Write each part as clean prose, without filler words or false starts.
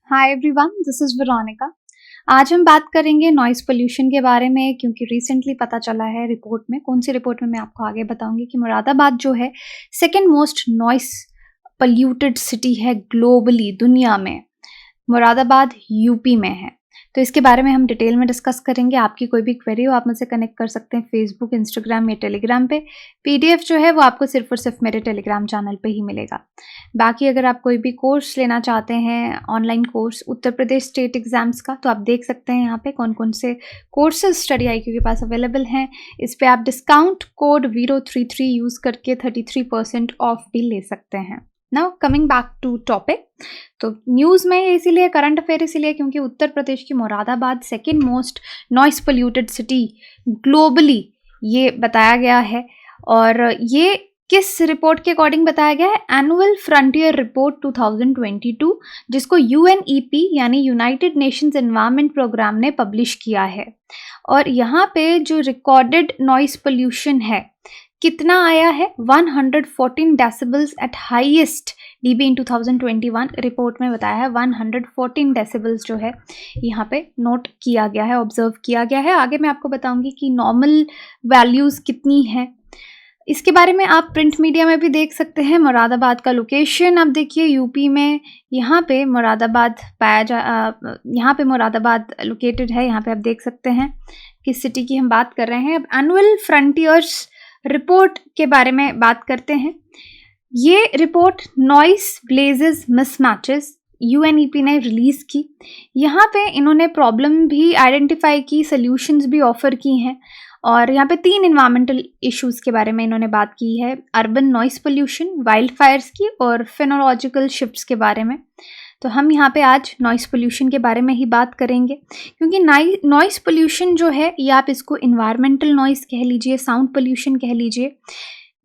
Hi everyone, this is Veronica. आज हम बात करेंगे नॉइज़ पोल्यूशन के बारे में, क्योंकि रिसेंटली पता चला है रिपोर्ट में। कौन सी रिपोर्ट में मैं आपको आगे बताऊंगी कि मुरादाबाद जो है second most noise polluted city है ग्लोबली, दुनिया में। मुरादाबाद यूपी में है। तो इसके बारे में हम डिटेल में डिस्कस करेंगे। आपकी कोई भी क्वेरी हो आप मुझसे कनेक्ट कर सकते हैं फेसबुक, इंस्टाग्राम या टेलीग्राम पे। पीडीएफ जो है वो आपको सिर्फ और सिर्फ मेरे टेलीग्राम चैनल पे ही मिलेगा। बाकी अगर आप कोई भी कोर्स लेना चाहते हैं, online course Uttar Pradesh state exams का, तो आप देख सकते हैं यहाँ पे कौन कौन से कोर्सेज स्टडी IQ के पास अवेलेबल हैं। इस पर आप डिस्काउंट कोड VERO33 यूज़ करके 33% ऑफ भी ले सकते हैं। Now coming back to topic, तो न्यूज़ में इसीलिए, करंट अफेयर इसीलिए क्योंकि उत्तर प्रदेश की Moradabad second most noise polluted city globally ये बताया गया है। और ये किस रिपोर्ट के अकॉर्डिंग बताया गया है? एनुअल फ्रंटियर रिपोर्ट 2022, जिसको UNEP यानी यूनाइटेड नेशंस एनवायरनमेंट प्रोग्राम ने पब्लिश किया है। और यहाँ पे जो रिकॉर्डेड नॉइस पोल्यूशन है कितना आया है? 114 डेसिबल्स एट हाईएस्ट dB इन 2021 रिपोर्ट में बताया है। 114 डेसिबल्स जो है यहाँ पे नोट किया गया है, ऑब्जर्व किया गया है। आगे मैं आपको बताऊंगी कि नॉर्मल वैल्यूज़ कितनी है। इसके बारे में आप प्रिंट मीडिया में भी देख सकते हैं। मुरादाबाद का लोकेशन आप देखिए, यूपी में यहाँ पे मुरादाबाद यहाँ पे मुरादाबाद लोकेटेड है। यहाँ पे आप देख सकते हैं किस सिटी की हम बात कर रहे हैं। अब एनुअल फ्रंटियर्स रिपोर्ट के बारे में बात करते हैं। ये रिपोर्ट नॉइस ब्लेजेस मिसमैचेस UNEP ने रिलीज़ की। यहाँ पे इन्होंने प्रॉब्लम भी आइडेंटिफाई की, सल्यूशंस भी ऑफर की हैं। और यहाँ पे 3 इन्वायरमेंटल इश्यूज़ के बारे में इन्होंने बात की है: urban noise pollution, wild Fyers की, और फेनोलॉजिकल शिफ्ट्स के बारे में। तो हम यहाँ पे आज नॉइस पोल्यूशन के बारे में ही बात करेंगे, क्योंकि नॉइस पोल्यूशन जो है ये आप इसको इन्वायरमेंटल नॉइस कह लीजिए, साउंड पोल्यूशन कह लीजिए,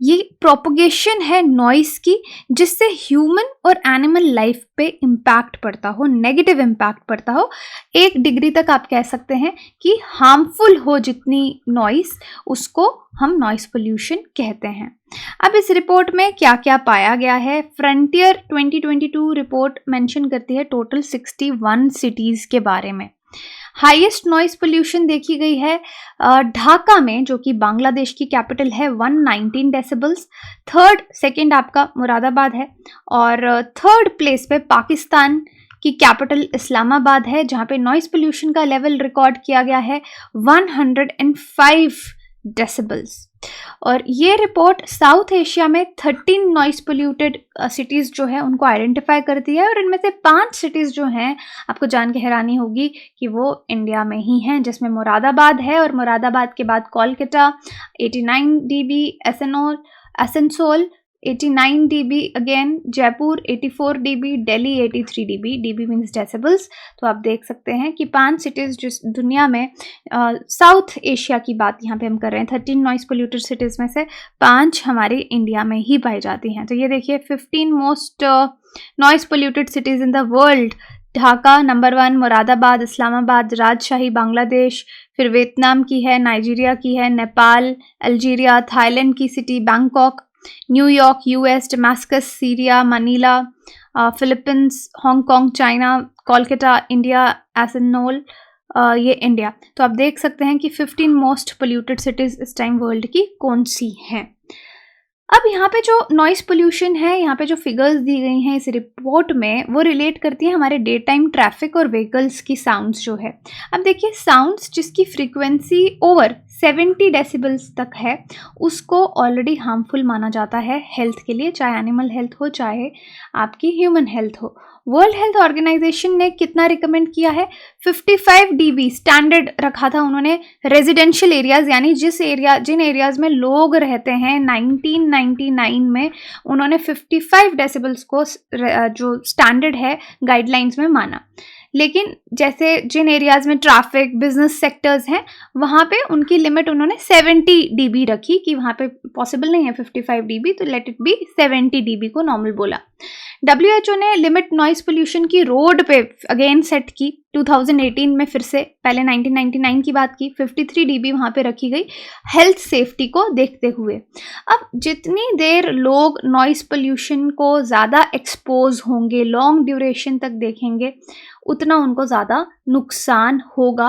ये प्रोपगेशन है नॉइस की, जिससे ह्यूमन और एनिमल लाइफ पे इम्पैक्ट पड़ता हो, नेगेटिव इम्पैक्ट पड़ता हो। 1 डिग्री तक आप कह सकते हैं कि हार्मफुल हो जितनी नॉइस, उसको हम नॉइस पोल्यूशन कहते हैं। अब इस रिपोर्ट में क्या क्या पाया गया है? फ्रंटियर 2022 रिपोर्ट मेंशन करती है टोटल 61 सिटीज़ के बारे में। हाईएस्ट नॉइस पोल्यूशन देखी गई है ढाका में, जो कि बांग्लादेश की कैपिटल है, 119 डेसिबल्स। सेकंड आपका मुरादाबाद है, और थर्ड प्लेस पे पाकिस्तान की कैपिटल इस्लामाबाद है, जहाँ पे नॉइस पोल्यूशन का लेवल रिकॉर्ड किया गया है 105 डेसिबल्स। और ये रिपोर्ट साउथ एशिया में 13 नॉइस पोल्यूटेड सिटीज़ जो है उनको आइडेंटिफाई करती है। और इनमें से 5 सिटीज़ जो हैं, आपको जान के हैरानी होगी कि वो इंडिया में ही हैं, जिसमें मुरादाबाद है। और मुरादाबाद के बाद Kolkata 89 dB, Asansol 89 dB again, Jaipur 84 dB, Delhi 83 dB। dB means decibels. तो आप देख सकते हैं कि 5 सिटीज़ जिस दुनिया में, साउथ एशिया की बात यहाँ पे हम कर रहे हैं, 13 नॉइस पोल्यूटेड सिटीज़ में से 5 हमारे इंडिया में ही पाई जाती हैं। तो ये देखिए 15 most noise polluted cities in the world. Dhaka number 1, Moradabad, Islamabad, Rajshahi Bangladesh, फिर वियतनाम की है, नाइजीरिया की है, नेपाल, अल्जीरिया, थाईलैंड की city Bangkok, New York US, Damascus Syria, Manila Philippines, Hong Kong China, Kolkata India, Asansol ये इंडिया। तो आप देख सकते हैं कि 15 मोस्ट पोल्यूटेड सिटीज़ इस टाइम वर्ल्ड की कौन सी हैं। अब यहाँ पे जो नॉइस पोल्यूशन है, यहाँ पे जो फिगर्स दी गई हैं इस रिपोर्ट में, वो रिलेट करती है हमारे डे टाइम ट्रैफिक और व्हीकल्स की साउंड्स जो है। अब देखिए, साउंड्स जिसकी फ्रीक्वेंसी ओवर 70 डेसिबल्स तक है, उसको ऑलरेडी हार्मफुल माना जाता है हेल्थ के लिए, चाहे एनिमल हेल्थ हो, चाहे आपकी ह्यूमन हेल्थ हो। वर्ल्ड हेल्थ ऑर्गेनाइजेशन ने कितना रिकमेंड किया है? 55 dB स्टैंडर्ड रखा था उन्होंने रेजिडेंशियल एरियाज, यानी जिन एरियाज में लोग रहते हैं। 1999 में उन्होंने 55 डेसिबल्स को जो स्टैंडर्ड है गाइडलाइंस में माना। लेकिन जैसे जिन एरियाज में ट्रैफिक, बिजनेस सेक्टर्स हैं, वहाँ पे उनकी लिमिट उन्होंने 70 dB रखी कि वहाँ पे पॉसिबल नहीं है 55 dB, तो लेट इट बी 70 dB को नॉर्मल बोला। WHO ने लिमिट नॉइस पोल्यूशन की रोड पे अगेन सेट की 2018 में, फिर से पहले 1999 की बात की, 53 dB वहाँ पे रखी गई हेल्थ सेफ्टी को देखते हुए। अब जितनी देर लोग नॉइस पोल्यूशन को ज़्यादा एक्सपोज होंगे, लॉन्ग ड्यूरेशन तक देखेंगे, उतना उनको ज़्यादा नुकसान होगा।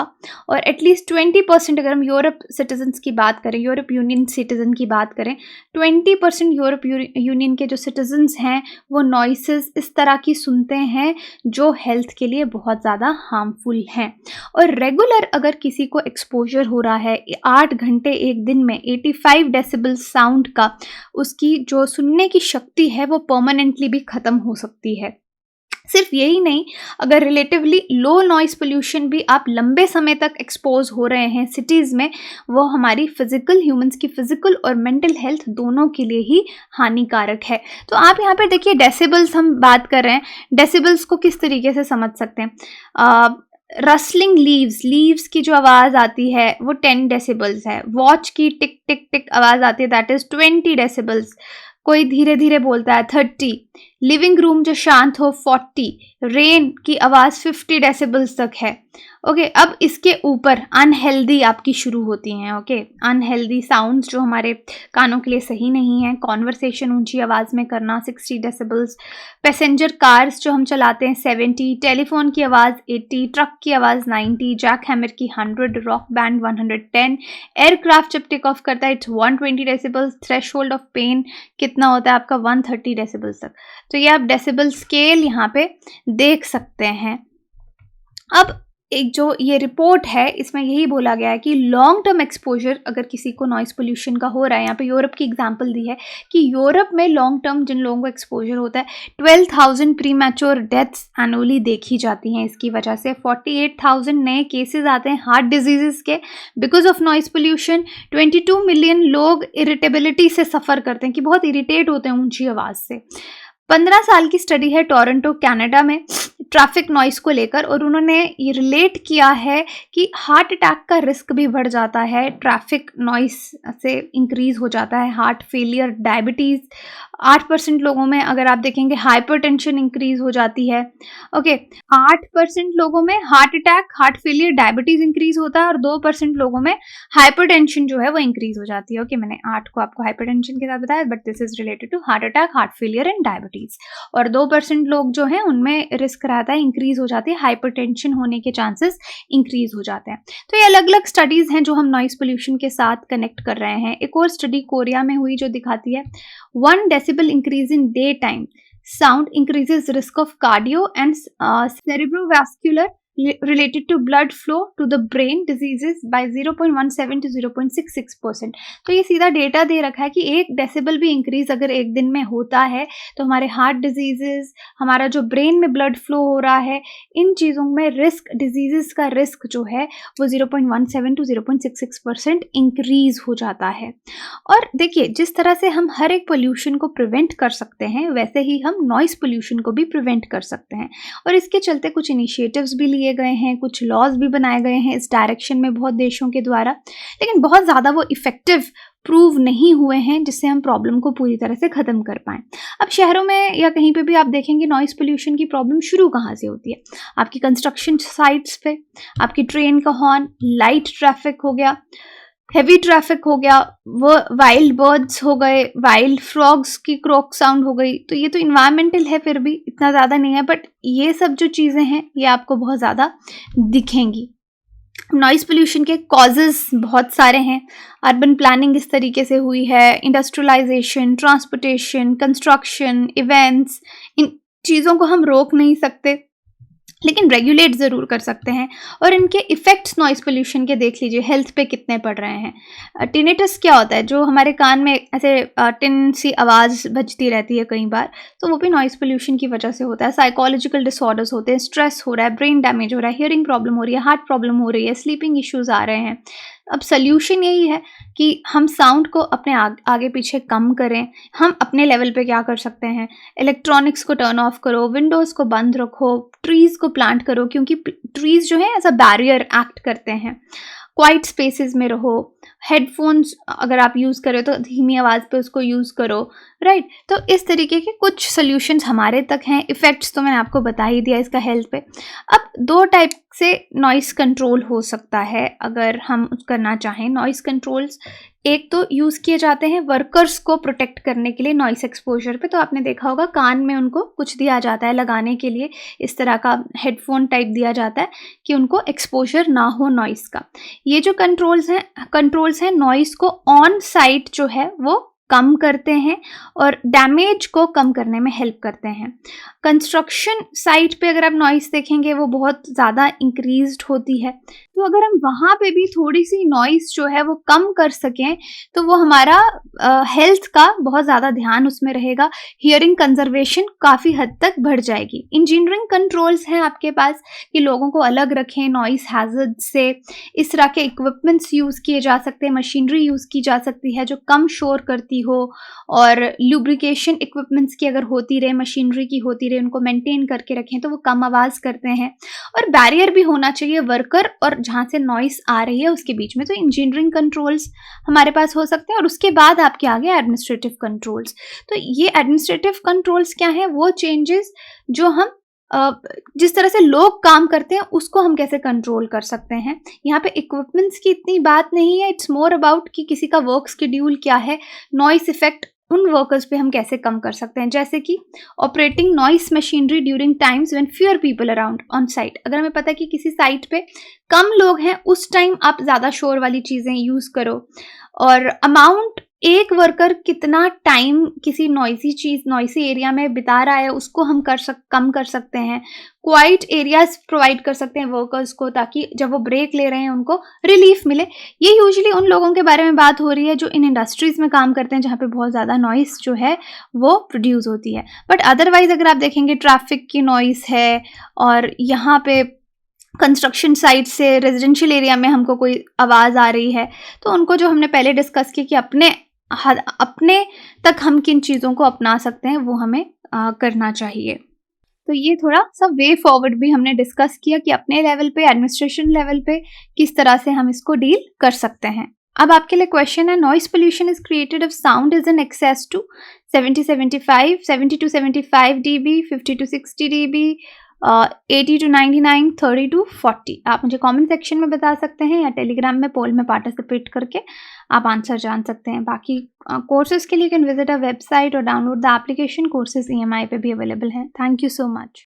और एटलीस्ट 20%, अगर हम यूरोप सिटीजन्स की बात करें, यूरोप यूनियन सिटीजन की बात करें, 20% यूरोप यूनियन के जो सिटीजन्स हैं वो नॉइसेस इस तरह की सुनते हैं जो हेल्थ के लिए बहुत ज़्यादा हार्मफुल हैं। और रेगुलर अगर किसी को एक्सपोजर हो रहा है 8 घंटे एक दिन में 85 डेसिबल साउंड का, उसकी जो सुनने की शक्ति है वो परमानेंटली भी ख़त्म हो सकती है। सिर्फ यही नहीं, अगर रिलेटिवली लो नॉइस पोल्यूशन भी आप लंबे समय तक एक्सपोज हो रहे हैं सिटीज़ में, वो हमारी फिजिकल, ह्यूमंस की फिजिकल और मेंटल हेल्थ दोनों के लिए ही हानिकारक है। तो आप यहाँ पर देखिए डेसिबल्स हम बात कर रहे हैं, डेसिबल्स को किस तरीके से समझ सकते हैं। रसलिंग लीव्स की जो आवाज़ आती है वो 10 डेसिबल्स है। वॉच की टिक टिक टिक आवाज़ आती है, दैट इज़ 20 डेसिबल्स। कोई धीरे धीरे बोलता है 30। लिविंग रूम जो शांत हो 40। रेन की आवाज़ 50 डेसिबल्स तक है। ओके, अब इसके ऊपर अनहेल्दी आपकी शुरू होती हैं। ओके, अनहेल्दी साउंड्स जो हमारे कानों के लिए सही नहीं है, कॉन्वर्सेशन ऊंची आवाज़ में करना 60 डेसिबल्स, पैसेंजर कार्स जो हम चलाते हैं 70, टेलीफोन की आवाज़ 80, ट्रक की आवाज़ 90, जैक हैमर की 100, रॉक बैंड 110, एयरक्राफ्ट जब टेक ऑफ करता है it's 120 decibels, threshold of pain कितना होता है आपका 130 डेसिबल्स तक। तो ये आप डेसिबल स्केल यहाँ पे देख सकते हैं। अब एक जो ये रिपोर्ट है इसमें यही बोला गया है कि लॉन्ग टर्म एक्सपोजर अगर किसी को नॉइस पोल्यूशन का हो रहा है, यहाँ पे यूरोप की एग्जांपल दी है कि यूरोप में लॉन्ग टर्म जिन लोगों को एक्सपोजर होता है 12,000 प्री मैच्योर डेथ्स एनुअली देखी जाती हैं इसकी वजह से। 48,000 नए केसेस आते हैं हार्ट डिजीजेस के because of noise pollution. 22 million लोग इरिटेबिलिटी से सफ़र करते हैं कि बहुत इरिटेट होते हैं ऊंची आवाज़ से। 15 साल की स्टडी है टोरंटो कनाडा में ट्रैफिक नॉइस को लेकर, और उन्होंने ये रिलेट किया है कि हार्ट अटैक का रिस्क भी बढ़ जाता है, ट्रैफिक नॉइस से इंक्रीज़ हो जाता है, हार्ट फेलियर, डायबिटीज़ 8% लोगों में अगर आप देखेंगे, हाइपरटेंशन इंक्रीज़ हो जाती है। ओके, 8% लोगों में heart attack, heart failure, diabetes increase होता है और 2% लोगों में हाइपरटेंशन जो है वो इंक्रीज़ हो जाती है। ओके, मैंने 8 को आपको हाइपरटेंशन के साथ बताया, but this is related to heart attack, heart failure and diabetes. और 2% लोग जो हैं उनमें रिस्क रहता है, इंक्रीज हो जाती है, हाइपरटेंशन होने के चांसेस इंक्रीज हो जाते हैं। तो ये अलग अलग स्टडीज हैं जो हम नॉइस पोल्यूशन के साथ कनेक्ट कर रहे हैं। एक और स्टडी कोरिया में हुई जो दिखाती है 1 decibel increase in day time sound increases risk of cardio and cerebrovascular related to blood flow to the brain diseases by 0.17 to 0.66%। तो ये सीधा डेटा दे रखा है कि 1 डेसिबल भी इंक्रीज अगर एक दिन में होता है तो हमारे हार्ट डिजीजेस, हमारा जो ब्रेन में ब्लड फ्लो हो रहा है, इन चीज़ों में रिस्क, डिजीजेस का रिस्क जो है वो 0.17 to 0.66% इंक्रीज हो जाता है। और देखिए, जिस तरह से हम हर एक पोल्यूशन को प्रिवेंट कर सकते हैं वैसे ही हम नॉइस पोल्यूशन को भी प्रिवेंट कर सकते हैं। और इसके चलते कुछ इनिशिएटिव्स भी लिए गए हैं, कुछ लॉज भी बनाए गए हैं इस डायरेक्शन में बहुत देशों के द्वारा, लेकिन बहुत ज़्यादा वो इफ़ेक्टिव प्रूव नहीं हुए हैं जिससे हम प्रॉब्लम को पूरी तरह से ख़त्म कर पाएँ। अब शहरों में या कहीं पे भी आप देखेंगे नॉइस पोल्यूशन की प्रॉब्लम शुरू कहाँ से होती है? आपकी कंस्ट्रक्शन साइट्स पे, आपकी ट्रेन का हॉर्न, लाइट ट्रैफिक हो गया, हेवी ट्रैफिक हो गया, वो वाइल्ड बर्ड्स हो गए, वाइल्ड फ्रॉग्स की क्रॉक साउंड हो गई। तो ये तो इन्वायरमेंटल है, फिर भी इतना ज़्यादा नहीं है, बट ये सब जो चीज़ें हैं ये आपको बहुत ज़्यादा दिखेंगी। नॉइस पोल्यूशन के कॉजेज़ बहुत सारे हैं। अर्बन प्लानिंग इस तरीके से हुई है, इंडस्ट्रियलाइजेशन, ट्रांसपोर्टेशन, कंस्ट्रक्शन, इवेंट्स, इन चीज़ों को हम रोक नहीं सकते लेकिन रेगुलेट ज़रूर कर सकते हैं। और इनके इफ़ेक्ट्स नॉइस पोल्यूशन के देख लीजिए, हेल्थ पे कितने पड़ रहे हैं। टिनेटस क्या होता है? जो हमारे कान में ऐसे टिन सी आवाज़ बजती रहती है कई बार, तो वो भी नॉइस पोल्यूशन की वजह से होता है। साइकोलॉजिकल डिसऑर्डर्स होते हैं, स्ट्रेस हो रहा है, ब्रेन डैमेज हो रहा है, हियरिंग प्रॉब्लम हो रही है, हार्ट प्रॉब्लम हो रही है, स्लीपिंग इश्यूज़ आ रहे हैं। अब सोल्यूशन यही है कि हम साउंड को अपने आगे पीछे कम करें। हम अपने लेवल पे क्या कर सकते हैं? इलेक्ट्रॉनिक्स को टर्न ऑफ करो, विंडोज़ को बंद रखो, ट्रीज़ को प्लांट करो क्योंकि ट्रीज़ जो है एज अ बैरियर एक्ट करते हैं। क्वाइट स्पेसेस में रहो, हेडफोन्स अगर आप यूज़ कर रहे हो तो धीमी आवाज़ पे उसको यूज़ करो, राइट? तो इस तरीके के कुछ सॉल्यूशंस हमारे तक हैं। इफ़ेक्ट्स तो मैंने आपको बता ही दिया इसका हेल्थ पे। अब 2 टाइप से नॉइज़ कंट्रोल हो सकता है अगर हम करना चाहें। नॉइज़ कंट्रोल्स एक तो यूज़ किए जाते हैं वर्कर्स को प्रोटेक्ट करने के लिए नॉइस एक्सपोजर पे। तो आपने देखा होगा कान में उनको कुछ दिया जाता है लगाने के लिए, इस तरह का हेडफोन टाइप दिया जाता है कि उनको एक्सपोजर ना हो नॉइस का। ये जो कंट्रोल्स हैं नॉइस को ऑन साइट जो है वो कम करते हैं और डैमेज को कम करने में हेल्प करते हैं। कंस्ट्रक्शन साइट पे अगर आप नॉइस देखेंगे वो बहुत ज़्यादा इंक्रीज्ड होती है, तो अगर हम वहाँ पे भी थोड़ी सी नॉइस जो है वो कम कर सकें तो वो हमारा हेल्थ का बहुत ज़्यादा ध्यान उसमें रहेगा। हियरिंग कंजर्वेशन काफ़ी हद तक बढ़ जाएगी। इंजीनियरिंग कंट्रोल्स हैं आपके पास कि लोगों को अलग रखें नॉइस हैजर्ड से। इस तरह के इक्विपमेंट्स यूज़ किए जा सकते हैं, मशीनरी यूज़ की जा सकती है जो कम शोर करती हो, और लुब्रिकेशन इक्विपमेंट्स की अगर होती रहे, मशीनरी की होती रहे, उनको मेंटेन करके रखें तो वो कम आवाज़ करते हैं। और बैरियर भी होना चाहिए वर्कर और जहाँ से नॉइस आ रही है उसके बीच में। तो इंजीनियरिंग कंट्रोल्स हमारे पास हो सकते हैं और उसके बाद आपके आगे एडमिनिस्ट्रेटिव कंट्रोल्स। तो ये एडमिनिस्ट्रेटिव कंट्रोल्स क्या है, वो चेंजेस जो हम जिस तरह से लोग काम करते हैं उसको हम कैसे कंट्रोल कर सकते हैं। यहाँ पे इक्विपमेंट्स की इतनी बात नहीं है, इट्स मोर अबाउट कि किसी का वर्क शेड्यूल क्या है, नॉइस इफेक्ट उन वर्कर्स पे हम कैसे कम कर सकते हैं। जैसे कि operating noise machinery during times when fewer people around on site. अगर हमें पता है कि किसी साइट पे कम लोग हैं उस टाइम आप ज़्यादा शोर वाली चीज़ें यूज़ करो। और अमाउंट, एक वर्कर कितना टाइम किसी नॉइसी एरिया में बिता रहा है उसको हम कम कर सकते हैं। क्वाइट एरियाज प्रोवाइड कर सकते हैं वर्कर्स को ताकि जब वो ब्रेक ले रहे हैं उनको रिलीफ मिले। ये यूजुअली उन लोगों के बारे में बात हो रही है जो इन इंडस्ट्रीज में काम करते हैं जहाँ पे बहुत ज़्यादा नॉइस जो है वो प्रोड्यूस होती है। बट अदरवाइज अगर आप देखेंगे ट्रैफिक की नॉइस है, और यहाँ पे कंस्ट्रक्शन साइट से रेजिडेंशियल एरिया में हमको कोई आवाज़ आ रही है, तो उनको जो हमने पहले डिस्कस किया कि अपने तक हम किन चीज़ों को अपना सकते हैं वो हमें करना चाहिए। तो ये थोड़ा सा वे फॉरवर्ड भी हमने डिस्कस किया कि अपने लेवल पे, एडमिनिस्ट्रेशन लेवल पे किस तरह से हम इसको डील कर सकते हैं। अब आपके लिए क्वेश्चन है, noise pollution is created if sound is in excess to 70 to 75 dB, 50 to 60 dB, 80 to 99, 30 to 40। आप मुझे कमेंट सेक्शन में बता सकते हैं या टेलीग्राम में पोल में पार्टिसिपेट करके आप आंसर जान सकते हैं। बाकी कोर्सेज के लिए कैन विजिट अ वेबसाइट और download the application. Courses EMI पे भी अवेलेबल हैं। Thank you so much.